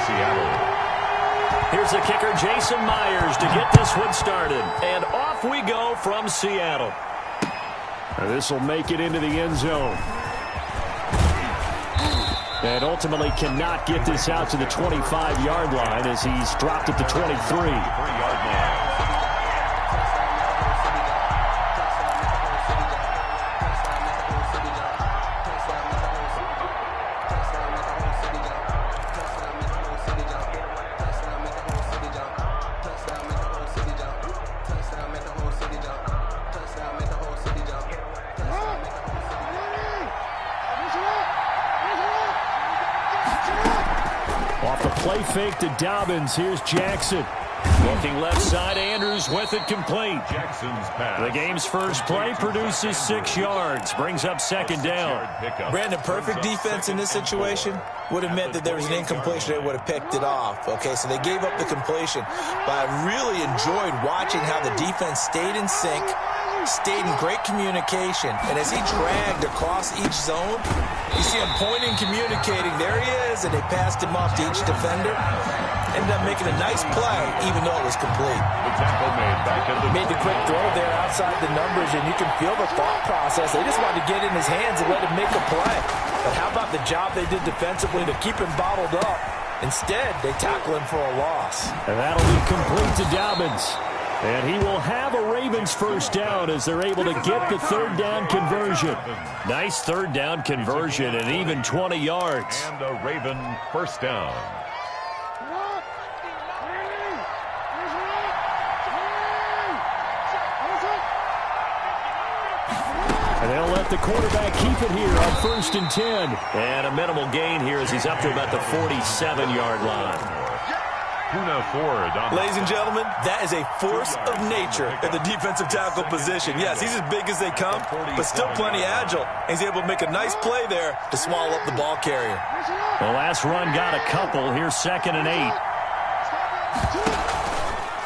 Seattle. Here's the kicker, Jason Myers, to get this one started. And off we go from Seattle. This will make it into the end zone. And ultimately cannot get this out to the 25-yard line as he's dropped at the 23. 3-yard line. Off the play fake to Dobbins. Here's Jackson. Looking left side, Andrews with it complete. Jackson's pass. The game's first play produces 6 yards. Brings up second down. Brandon, perfect defense in this situation would have meant that there was an incompletion. They would have picked it off. Okay, so they gave up the completion. But I really enjoyed watching how the defense stayed in sync, stayed in great communication. And as he dragged across each zone, you see him pointing, communicating. There he is, and they passed him off to each defender. Ended up making a nice play, even though it was complete. The tackle made the quick throw there outside the numbers, and you can feel the thought process. They just wanted to get in his hands and let him make a play. But how about the job they did defensively to keep him bottled up? Instead, they tackle him for a loss. And that'll be complete to Dobbins. And he will have a Ravens first down as they're able to get the third down conversion. Nice third down conversion and even 20 yards. And a Raven first down. And they'll let the quarterback keep it here on 1st and 10. And a minimal gain here as he's up to about the 47-yard line. Ladies and gentlemen, that is a force of nature at the defensive tackle position. Yes, he's as big as they come, but still plenty agile. He's able to make a nice play there to swallow up the ball carrier. The last run got a couple. Here's 2nd and 8.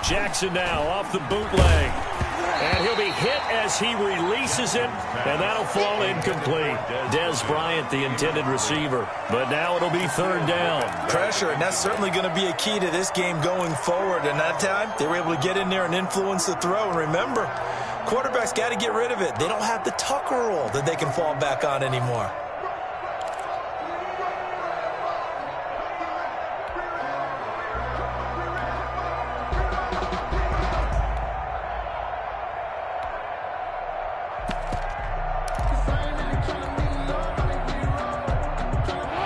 Jackson now off the bootleg. And he'll be hit as he releases it, and that'll fall incomplete. Dez Bryant, the intended receiver. But now it'll be third down. Pressure, and that's certainly going to be a key to this game going forward. And that time, they were able to get in there and influence the throw. And remember, quarterbacks got to get rid of it. They don't have the Tucker rule that they can fall back on anymore.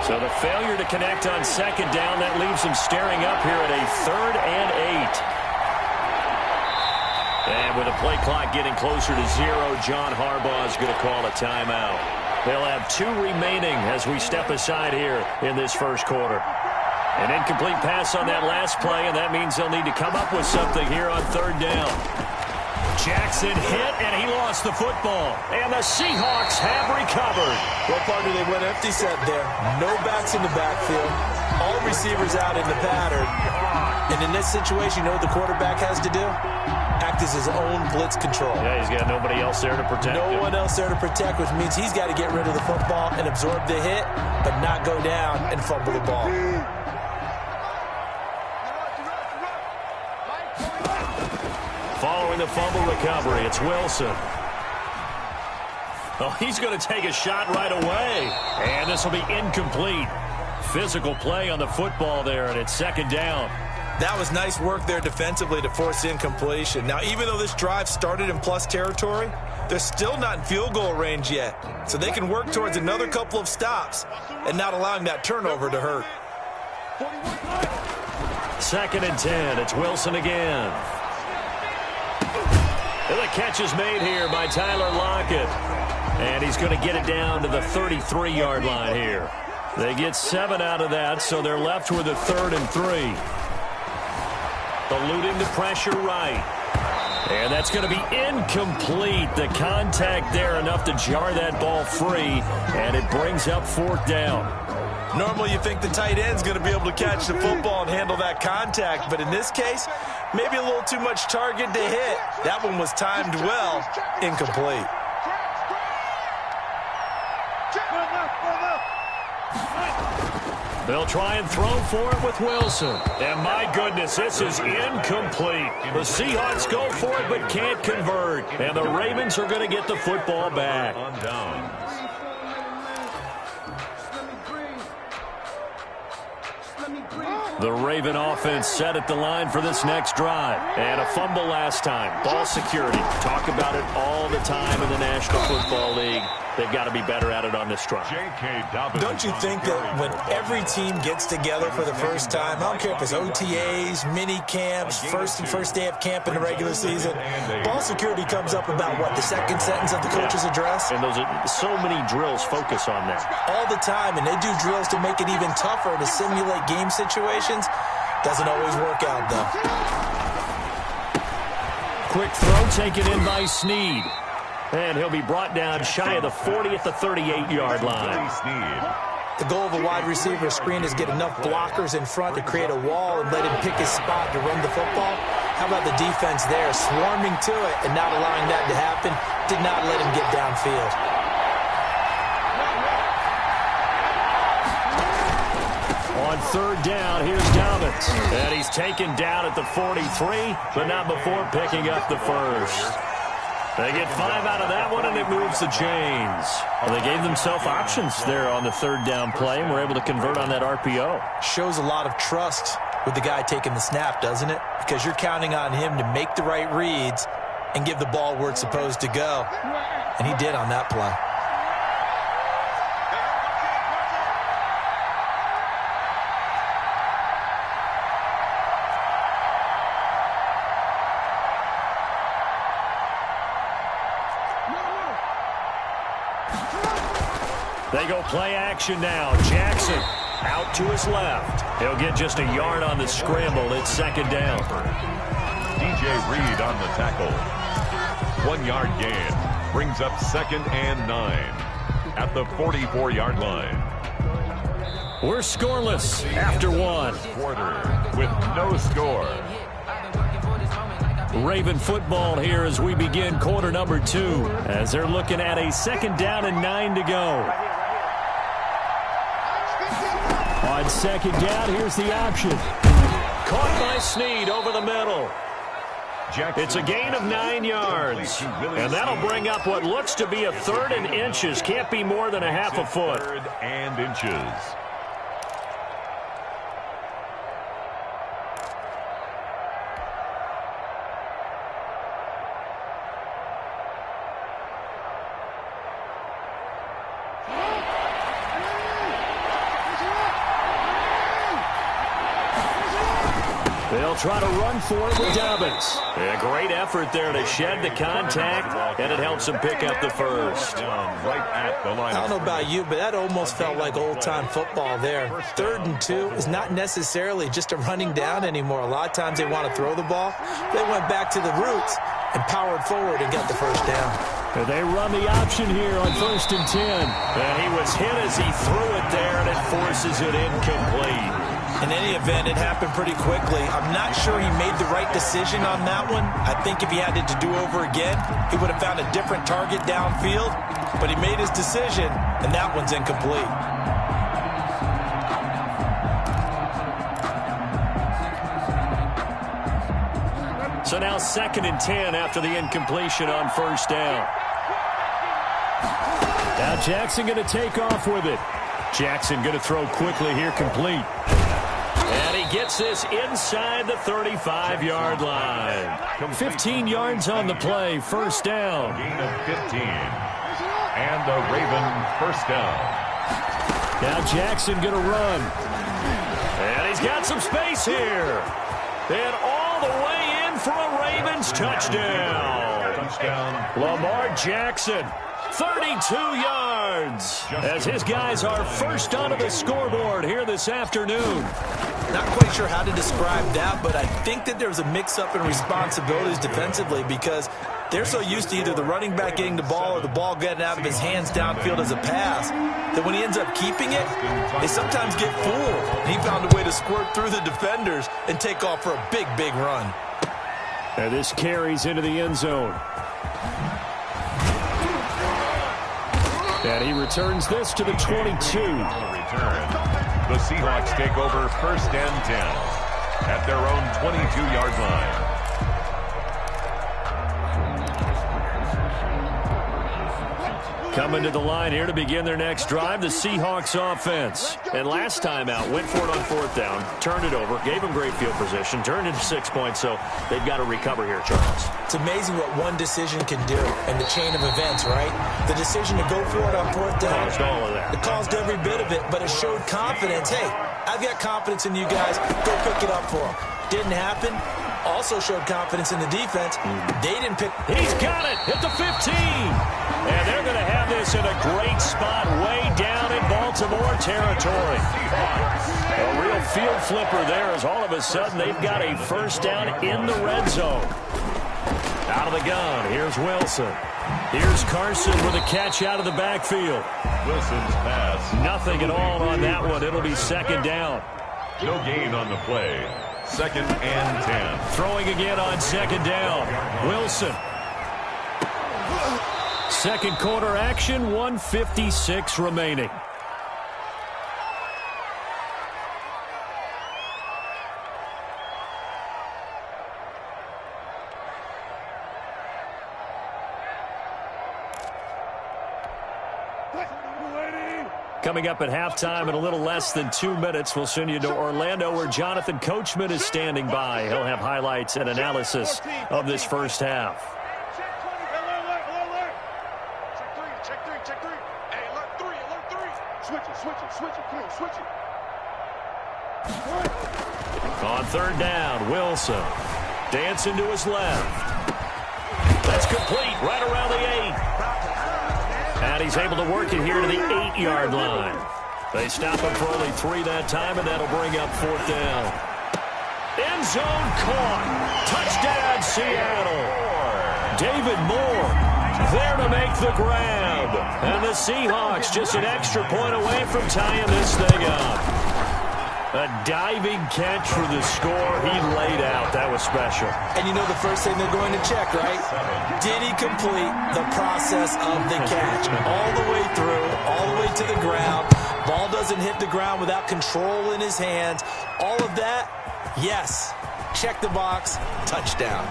So the failure to connect on 2nd down, that leaves him staring up here at a 3rd and 8. And with the play clock getting closer to 0, John Harbaugh is going to call a timeout. They'll have 2 remaining as we step aside here in this first quarter. An incomplete pass on that last play, and that means they'll need to come up with something here on 3rd down. Jackson hit, and he lost the football. And the Seahawks have recovered. Well, partner, they went empty set there. No backs in the backfield. All receivers out in the pattern. And in this situation, you know what the quarterback has to do? Act as his own blitz control. Yeah, he's got nobody else there to protect him. No one else there to protect, which means he's got to get rid of the football and absorb the hit, but not go down and fumble the ball. Following the fumble recovery, it's Wilson. Oh, he's going to take a shot right away. And this will be incomplete. Physical play on the football there, and it's 2nd down. That was nice work there defensively to force incompletion. Now, even though this drive started in plus territory, they're still not in field goal range yet. So they can work towards another couple of stops and not allowing that turnover to hurt. 2nd and 10. It's Wilson again. And the catch is made here by Tyler Lockett. And he's going to get it down to the 33-yard line here. They get 7 out of that, so they're left with a 3rd and 3. Eluding the pressure right. And that's going to be incomplete. The contact there enough to jar that ball free, and it brings up 4th down. Normally you think the tight end's going to be able to catch the football and handle that contact, but in this case, maybe a little too much target to hit. That one was timed well, incomplete. They'll try and throw for it with Wilson. And my goodness, this is incomplete. The Seahawks go for it but can't convert. And the Ravens are going to get the football back. On downs. The Raven offense set at the line for this next drive. And a fumble last time. Ball security. Talk about it all the time in the National Football League. They've got to be better at it on this drive. Don't you think that when every team gets together for the first time, I don't care if it's OTAs, mini camps, first day of camp in the regular season, ball security comes up about, what, the second sentence of the coach's address? And those are so many drills focus on that. All the time, and they do drills to make it even tougher to simulate game situations. Doesn't always work out, though. Quick throw taken in by Snead. And he'll be brought down shy of the 40 at the 38-yard line. The goal of a wide receiver screen is get enough blockers in front to create a wall and let him pick his spot to run the football. How about the defense there, swarming to it and not allowing that to happen? Did not let him get downfield. On third down, here's Dobbins. And he's taken down at the 43, but not before picking up the first. They get 5 out of that one, and it moves the chains. Well, they gave themselves options there on the third down play, and were able to convert on that RPO. Shows a lot of trust with the guy taking the snap, doesn't it? Because you're counting on him to make the right reads and give the ball where it's supposed to go. And he did on that play. They go play action now. Jackson out to his left. He'll get just a yard on the scramble. It's second down. DJ Reed on the tackle. 1 yard gain. Brings up 2nd and 9 at the 44-yard line. We're scoreless after one. Quarter with no score. Raven football here as we begin quarter number 2. As they're looking at a 2nd down and 9 to go. On 2nd down, here's the option. Caught by Snead over the middle. It's a gain of 9 yards. And that'll bring up what looks to be a 3rd and inches. Can't be more than a half a foot. 3rd and inches. They'll try to run for it with Dobbins. A great effort there to shed the contact, and it helps him pick up the first. Right at the line. I don't know about you, but that almost felt like old-time football there. 3rd and 2 is not necessarily just a running down anymore. A lot of times they want to throw the ball. They went back to the roots and powered forward and got the first down. And they run the option here on 1st and 10. And he was hit as he threw it there, and it forces it incomplete. In any event, it happened pretty quickly. I'm not sure he made the right decision on that one. I think if he had it to do over again, he would have found a different target downfield. But he made his decision, and that one's incomplete. So now 2nd and 10 after the incompletion on 1st down. Now Jackson going to take off with it. Jackson going to throw quickly here, complete. And he gets this inside the 35-yard line. 15 yards on the play, 1st down. Gain of 15. And the Raven 1st down. Now Jackson going to run. And he's got some space here. And all the way in for a Ravens touchdown. Lamar Jackson, 32 yards. As his guys are first onto the scoreboard here this afternoon. Not quite sure how to describe that, but I think that there's a mix-up in responsibilities defensively because they're so used to either the running back getting the ball or the ball getting out of his hands downfield as a pass that when he ends up keeping it, they sometimes get fooled. And he found a way to squirt through the defenders and take off for a big, big run. And this carries into the end zone. And he returns this to the 22. Return. The Seahawks take over 1st and 10 at their own 22-yard line. Coming to the line here to begin their next drive, the Seahawks offense. And last time out, went for it on 4th down, turned it over, gave them great field position, turned into 6 points, so they've got to recover here, Charles. It's amazing what one decision can do in the chain of events, right? The decision to go for it on 4th down. Caused all of that. It caused every bit of it, but it showed confidence. Hey, I've got confidence in you guys. Go pick it up for them. Didn't happen. Also showed confidence in the defense. They didn't pick. He's got it at the 15. And they're going to have this in a great spot way down in Baltimore territory. A real field flipper there as all of a sudden they've got a 1st down in the red zone. Out of the gun, here's Wilson. Here's Carson with a catch out of the backfield. Wilson's pass. Nothing at all on that one. It'll be 2nd down. No gain on the play. 2nd and 10. Throwing again on 2nd down. Wilson. 2nd quarter action, 1:56 remaining. Coming up at halftime in a little less than 2 minutes, we'll send you to Orlando where Jonathan Coachman is standing by. He'll have highlights and analysis of this first half. On 3rd down, Wilson dancing to his left. That's complete right around the 8. And he's able to work it here to the 8-yard line. They stop him for only 3 that time, and that'll bring up 4th down. End zone caught. Touchdown, Seattle. David Moore there to make the grab. And the Seahawks just an extra point away from tying this thing up. A diving catch for the score. He laid out. That was special. And you know the first thing they're going to check, right? Did he complete the process of the catch? All the way through, all the way to the ground. Ball doesn't hit the ground without control in his hands. All of that, yes. Check the box. Touchdown.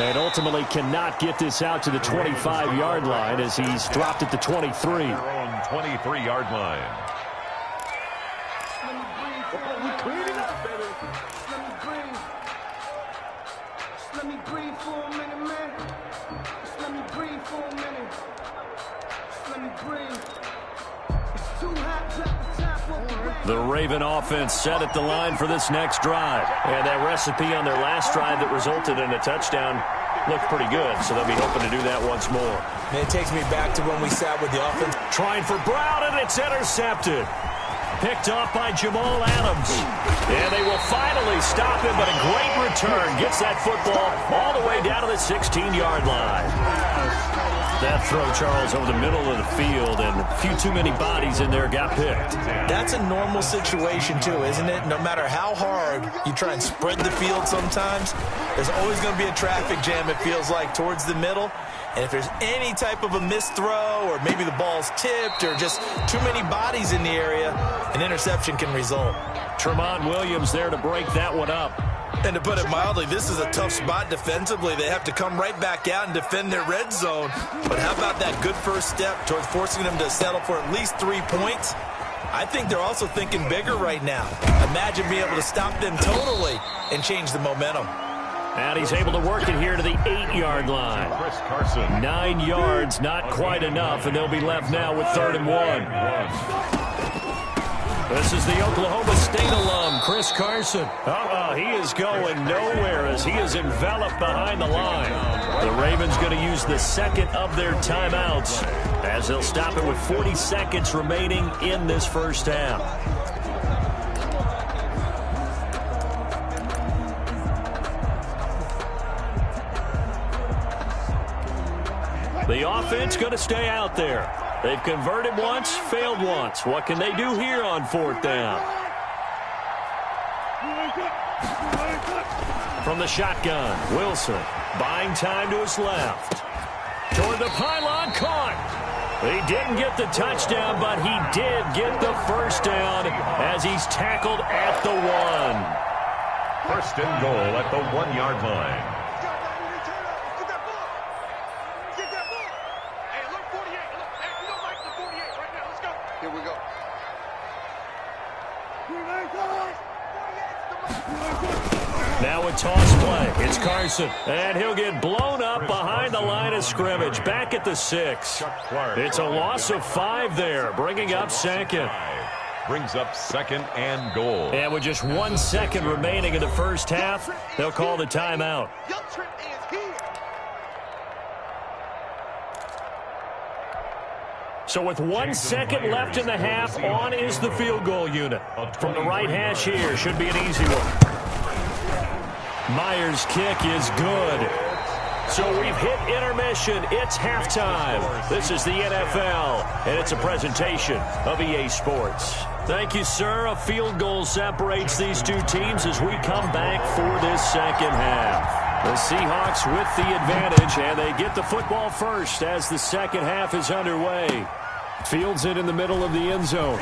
And ultimately cannot get this out to the 25-yard line as he's dropped at the 23. Their own 23-yard line. The Raven offense set at the line for this next drive. And that recipe on their last drive that resulted in a touchdown looked pretty good, so they'll be hoping to do that once more. Man, it takes me back to when we sat with the offense. Trying for Brown, and it's intercepted. Picked off by Jamal Adams. And they will finally stop him, but a great return gets that football all the way down to the 16-yard line. That throw, Charles, over the middle of the field, and a few too many bodies in there got picked. That's a normal situation, too, isn't it? No matter how hard you try and spread the field sometimes, there's always going to be a traffic jam, it feels like, towards the middle. And if there's any type of a missed throw or maybe the ball's tipped or just too many bodies in the area, an interception can result. Tremont Williams there to break that one up. And to put it mildly, this is a tough spot defensively. They have to come right back out and defend their red zone. But how about that good first step towards forcing them to settle for at least 3 points? I think they're also thinking bigger right now. Imagine being able to stop them totally and change the momentum. And he's able to work it here to the 8-yard line. Chris Carson. 9 yards, not quite enough, and they'll be left now with 3rd and 1. This is the Oklahoma State alum, Chris Carson. He is going nowhere as he is enveloped behind the line. The Ravens going to use the 2nd of their timeouts as they'll stop it with 40 seconds remaining in this first half. The offense going to stay out there. They've converted once, failed once. What can they do here on 4th down? From the shotgun, Wilson buying time to his left. Toward the pylon, caught. He didn't get the touchdown, but he did get the first down as he's tackled at the 1. First and goal at the 1-yard line. Here we go. Now a toss play. It's Carson. And he'll get blown up behind the line of scrimmage. Back at the 6. It's a loss of 5 there, bringing up second. Brings up second and goal. And with just 1 second remaining in the first half, they'll call the timeout. So with 1 second left in the half, on is the field goal unit. From the right hash here, should be an easy one. Myers' kick is good. So we've hit intermission. It's halftime. This is the NFL, and it's a presentation of EA Sports. Thank you, sir. A field goal separates these two teams as we come back for this second half. The Seahawks with the advantage, and they get the football first as the second half is underway. Fields it in the middle of the end zone.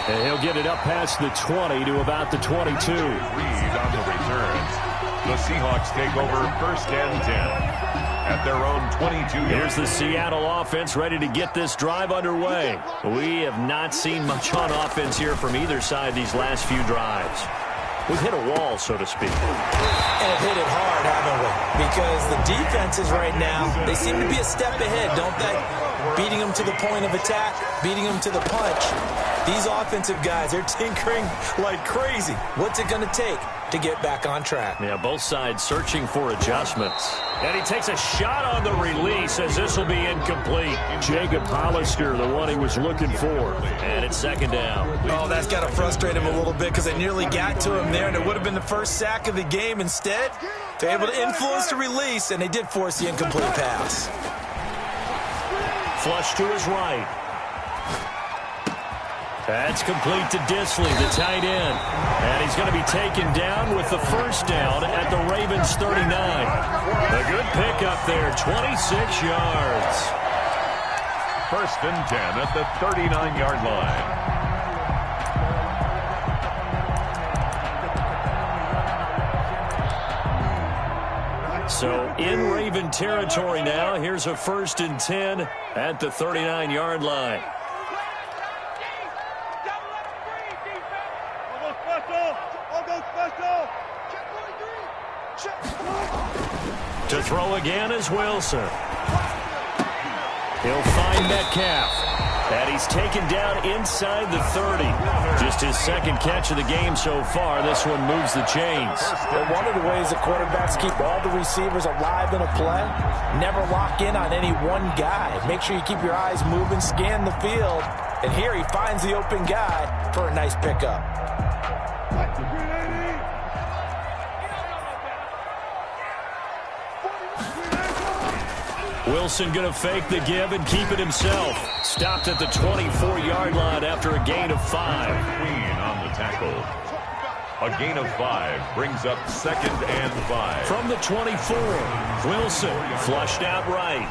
And he'll get it up past the 20 to about the 22. Reed on the return. The Seahawks take over first and 10 at their own 22. Here's the Seattle offense ready to get this drive underway. We have not seen much on offense here from either side these last few drives. We've hit a wall, so to speak. And have hit it hard, haven't we? Because the defenses right now, they seem to be a step ahead, don't they? Beating them to the point of attack, beating them to the punch. These offensive guys, they're tinkering like crazy. What's it going to take to get back on track? Yeah, both sides searching for adjustments. And he takes a shot on the release as this will be incomplete. Jacob Hollister, the one he was looking for. And it's second down. Oh, that's got to frustrate him a little bit because they nearly got to him there, and it would have been the first sack of the game. Instead, they're able to influence the release, and they did force the incomplete pass. Flush to his right. That's complete to Disley, the tight end. And he's going to be taken down with the first down at the Ravens 39. A good pickup there, 26 yards. First and 10 at the 39-yard line. So in Raven territory now. Here's a first and 10 at the 39-yard line. To throw again is Wilson. He'll find Metcalf. And he's taken down inside the 30. Just his second catch of the game so far. This one moves the chains. Well, one of the ways the quarterbacks keep all the receivers alive in a play, never lock in on any one guy. Make sure you keep your eyes moving, scan the field. And here he finds the open guy for a nice pickup. Wilson going to fake the give and keep it himself. Stopped at the 24-yard line after a gain of 5. Queen on the tackle. A gain of 5 brings up second and 5. From the 24, Wilson flushed out right.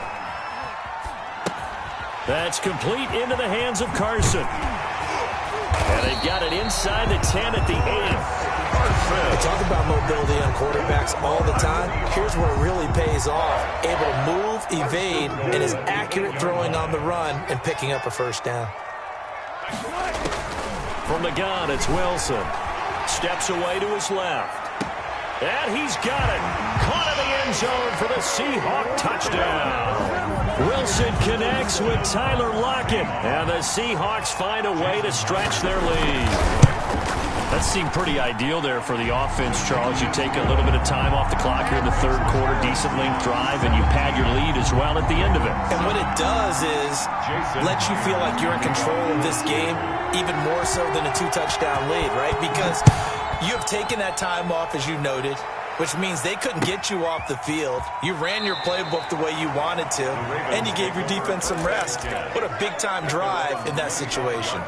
That's complete into the hands of Carson. And they've got it inside the 10 at the 8. I talk about mobility on quarterbacks all the time. Here's where it really pays off. Able to move, evade, and is accurate throwing on the run and picking up a first down. From the gun, it's Wilson. Steps away to his left. And he's got it. Caught in the end zone for the Seahawk touchdown. Wilson connects with Tyler Lockett. And the Seahawks find a way to stretch their lead. That seemed pretty ideal there for the offense, Charles. You take a little bit of time off the clock here in the third quarter, decent length drive, and you pad your lead as well at the end of it. And what it does is let you feel like you're in control of this game, even more so than a 2-touchdown lead, right? Because you have taken that time off, as you noted, which means they couldn't get you off the field. You ran your playbook the way you wanted to, and you gave your defense some rest. What a big-time drive in that situation.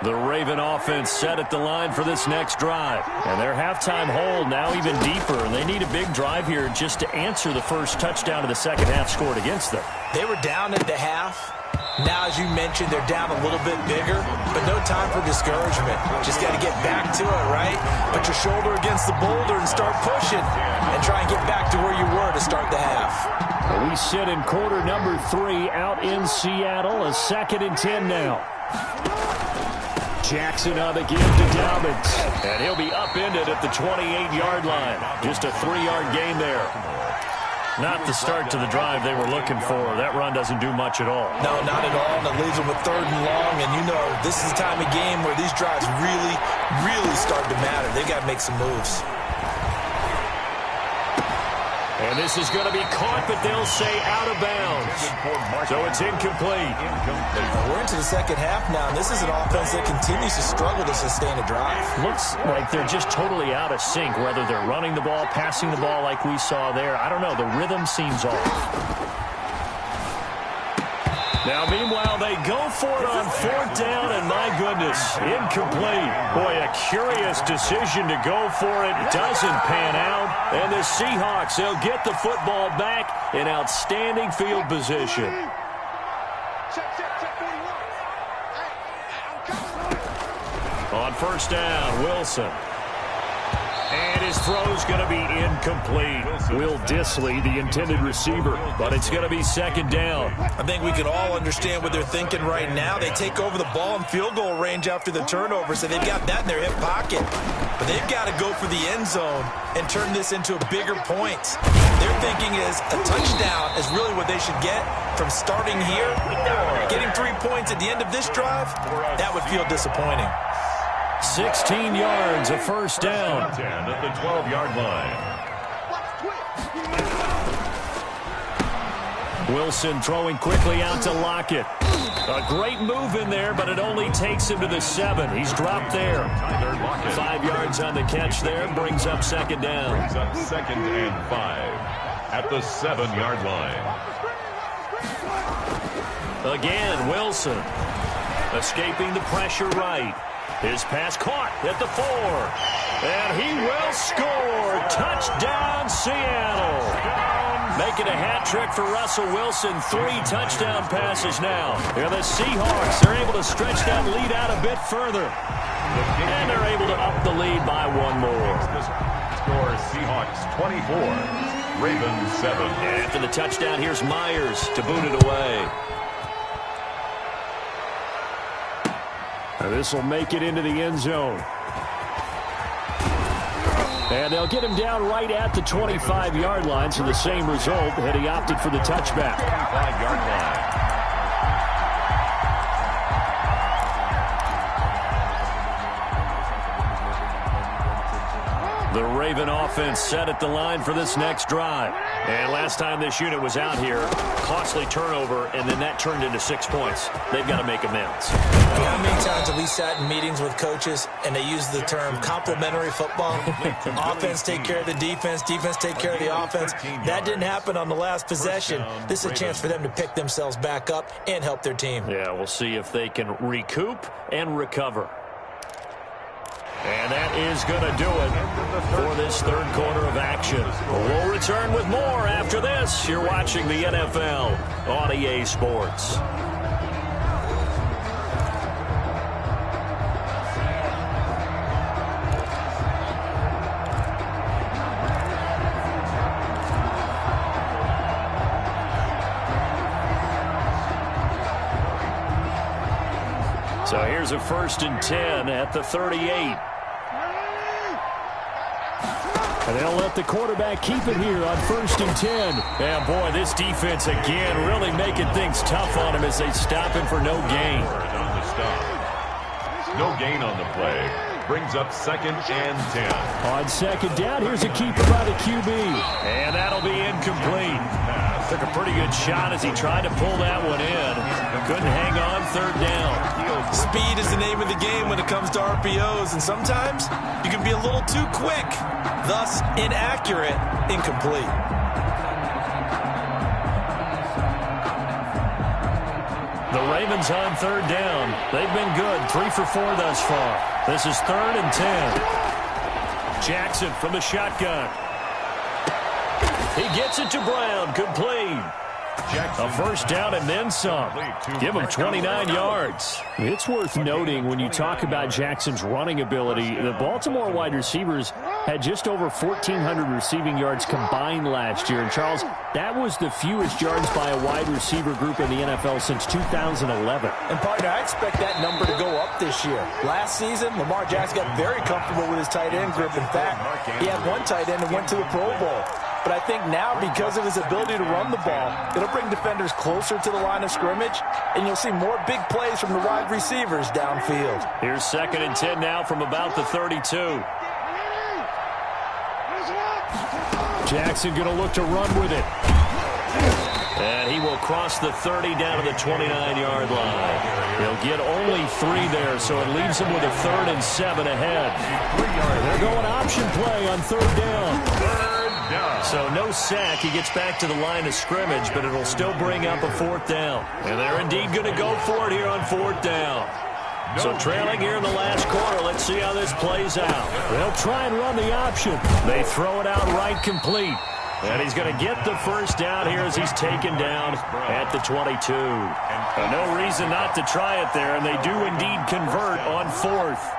The Raven offense set at the line for this next drive. And their halftime hold now even deeper. And they need a big drive here just to answer the first touchdown of the second half scored against them. They were down at the half. Now, as you mentioned, they're down a little bit bigger, but no time for discouragement. Just got to get back to it, right? Put your shoulder against the boulder and start pushing and try and get back to where you were to start the half. We sit in quarter number 3 out in Seattle. A 2nd and 10 now. Jackson on the give to Dobbins. And he'll be upended at the 28-yard line. Just a 3-yard gain there. Not the start to the drive they were looking for. That run doesn't do much at all. No, not at all, and it leaves them with 3rd and long. And you know, this is the time of game where these drives really, really start to matter. They got to make some moves. And this is going to be caught, but they'll say out of bounds. So it's incomplete. We're into the second half now, and this is an offense that continues to struggle to sustain a drive. Looks like they're just totally out of sync, whether they're running the ball, passing the ball like we saw there. I don't know. The rhythm seems off. Now, meanwhile, they go for it on 4th down, and my goodness, incomplete. Boy, a curious decision to go for it. Doesn't pan out. And the Seahawks, they'll get the football back in outstanding field position. On 1st down, Wilson. And his throw's going to be incomplete. Will Dissly, the intended receiver, but it's going to be 2nd down. I think we can all understand what they're thinking right now. They take over the ball in field goal range after the turnover, so they've got that in their hip pocket. But they've got to go for the end zone and turn this into a bigger point. Their thinking is a touchdown is really what they should get from starting here. Getting 3 points at the end of this drive, that would feel disappointing. 16 yards, a 1st down. 10 at the 12-yard line. Wilson throwing quickly out to Lockett. A great move in there, but it only takes him to the 7. He's dropped there. 5 yards on the catch there, brings up 2nd down. Brings up 2nd and 5 at the 7-yard line. Again, Wilson escaping the pressure right. His pass caught at the 4. And he will score. Touchdown, Seattle. Making a hat trick for Russell Wilson. 3 touchdown passes now. And the Seahawks are able to stretch that lead out a bit further. And they're able to up the lead by 1 more. Score Seahawks 24, Ravens 7. After the touchdown, here's Myers to boot it away. This will make it into the end zone. And they'll get him down right at the 25-yard line, so the same result had he opted for the touchback. 25-yard line. The Raven offense set at the line for this next drive. And last time this unit was out here, costly turnover, and then that turned into 6 points. They've got to make amends. How many times have we sat in meetings with coaches and they use the term complementary football? Offense take care of the defense, defense take care of the offense. That didn't happen on the last possession. This is a chance for them to pick themselves back up and help their team. Yeah, we'll see if they can recoup and recover. And that is going to do it for this 3rd quarter of action. We'll return with more after this. You're watching the NFL on EA Sports. So here's a 1st and 10 at the 38. And they'll let the quarterback keep it here on 1st and 10. And, boy, this defense, again, really making things tough on him as they stop him for no gain. On the stop. No gain on the play. Brings up 2nd and 10. On 2nd down, here's a keeper by the QB. And that'll be incomplete. Took a pretty good shot as he tried to pull that one in. Couldn't hang on 3rd down. Speed is the name of the game when it comes to RPOs, and sometimes you can be a little too quick, thus inaccurate, incomplete. The Ravens on third down. They've been good, 3 for 4 thus far. This is 3rd and 10. Jackson from the shotgun. He gets it to Brown, complete. A first down and then some. Give him 29 yards. It's worth noting when you talk about Jackson's running ability, the Baltimore wide receivers had just over 1,400 receiving yards combined last year. And, Charles, that was the fewest yards by a wide receiver group in the NFL since 2011. And, partner, I expect that number to go up this year. Last season, Lamar Jackson got very comfortable with his tight end group. In fact, he had one tight end and went to the Pro Bowl. But I think now, because of his ability to run the ball, it'll bring defenders closer to the line of scrimmage, and you'll see more big plays from the wide receivers downfield. Here's 2nd and 10 now from about the 32. Jackson going to look to run with it. And he will cross the 30 down to the 29-yard line. He'll get only 3 there, so it leaves him with a 3rd and 7 ahead. They're going option play on 3rd down. So no sack. He gets back to the line of scrimmage, but it'll still bring up a 4th down. And they're indeed going to go for it here on 4th down. So trailing here in the last quarter. Let's see how this plays out. They'll try and run the option. They throw it out right complete. And he's going to get the first down here as he's taken down at the 22. No reason not to try it there, and they do indeed convert on 4th.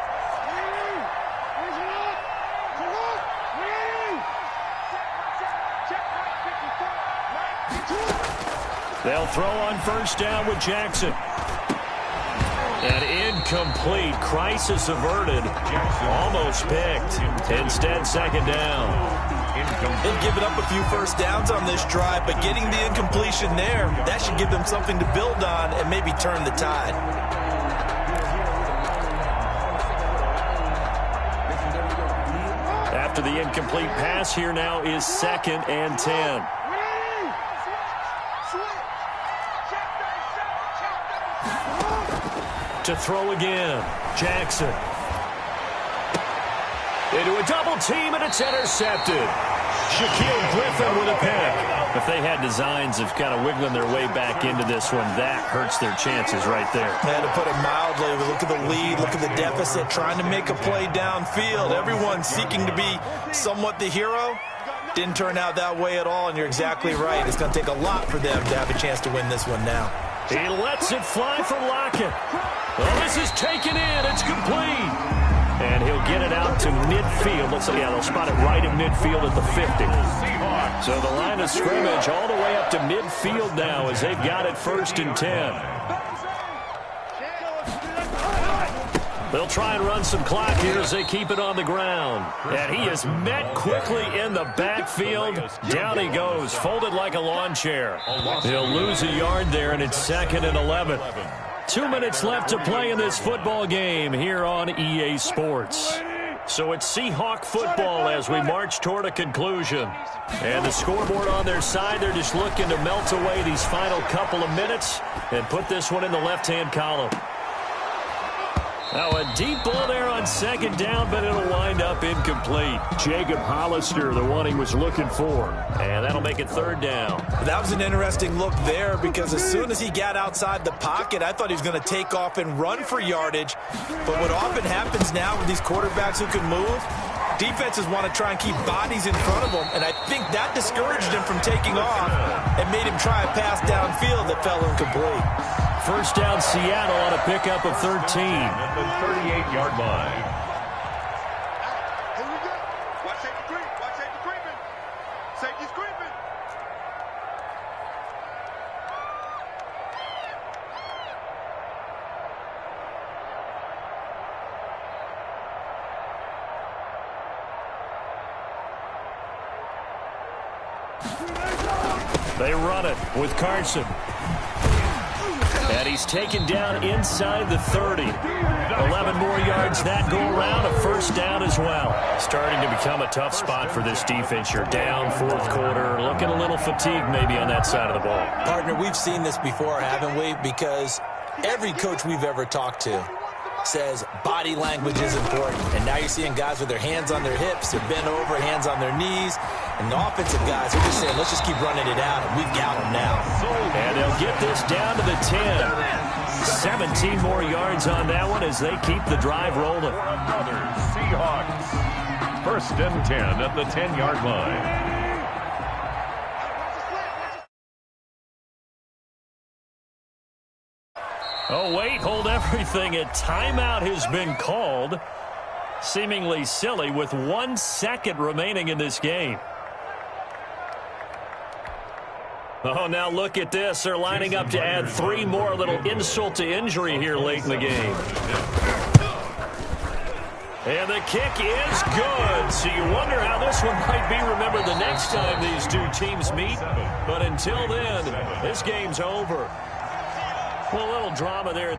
They'll throw on first down with Jackson. And incomplete. Crisis averted. Almost picked. Instead, 2nd down. They've given up a few first downs on this drive, but getting the incompletion there, that should give them something to build on and maybe turn the tide. After the incomplete pass, here now is 2nd and 10. To throw again, Jackson. Into a double team, and it's intercepted. Shaquille Griffin with a pick. If they had designs of kind of wiggling their way back into this one, that hurts their chances right there. To put it mildly, look at the lead, look at the deficit, trying to make a play downfield. Everyone seeking to be somewhat the hero. Didn't turn out that way at all, and you're exactly right. It's going to take a lot for them to have a chance to win this one now. He lets it fly for Lockett. Well, this is taken in. It's complete. And he'll get it out to midfield. Looks like, yeah, they'll spot it right in midfield at the 50. So the line of scrimmage all the way up to midfield now as they've got it 1st and 10. They'll try and run some clock here as they keep it on the ground. And he is met quickly in the backfield. Down he goes, folded like a lawn chair. He'll lose a yard there, and it's 2nd and 11. 2 minutes left to play in this football game here on EA Sports. So it's Seahawk football as we march toward a conclusion. And the scoreboard on their side, they're just looking to melt away these final couple of minutes and put this one in the left-hand column. Now a deep ball there on 2nd down, but it'll wind up incomplete. Jacob Hollister, the one he was looking for. And that'll make it 3rd down. That was an interesting look there because as soon as he got outside the pocket, I thought he was going to take off and run for yardage. But what often happens now with these quarterbacks who can move, defenses want to try and keep bodies in front of them, and I think that discouraged him from taking off and made him try a pass downfield that fell incomplete. First down, Seattle on a pickup of 13. At the 38-yard line. Here we go. Watch safety creep. Watch safety creeping. Safety's creeping. They run it with Carson. And he's taken down inside the 30. 11 more yards that go around, a first down as well. Starting to become a tough spot for this defense. You're down 4th quarter, looking a little fatigued maybe on that side of the ball. Partner, we've seen this before, haven't we? Because every coach we've ever talked to says body language is important. And now you're seeing guys with their hands on their hips, they're bent over, hands on their knees. And the offensive guys, they're just saying, let's just keep running it out, and we've got them now. And they'll get this down to the 10. 17 more yards on that one as they keep the drive rolling. Seahawks. 1st and 10 at the 10-yard line. Oh, wait, hold everything. A timeout has been called. Seemingly silly with 1 second remaining in this game. Oh, now look at this. They're lining up to add 3 more, a little insult to injury here late in the game. And the kick is good. So you wonder how this one might be remembered the next time these two teams meet. But until then, this game's over. Well, a little drama there.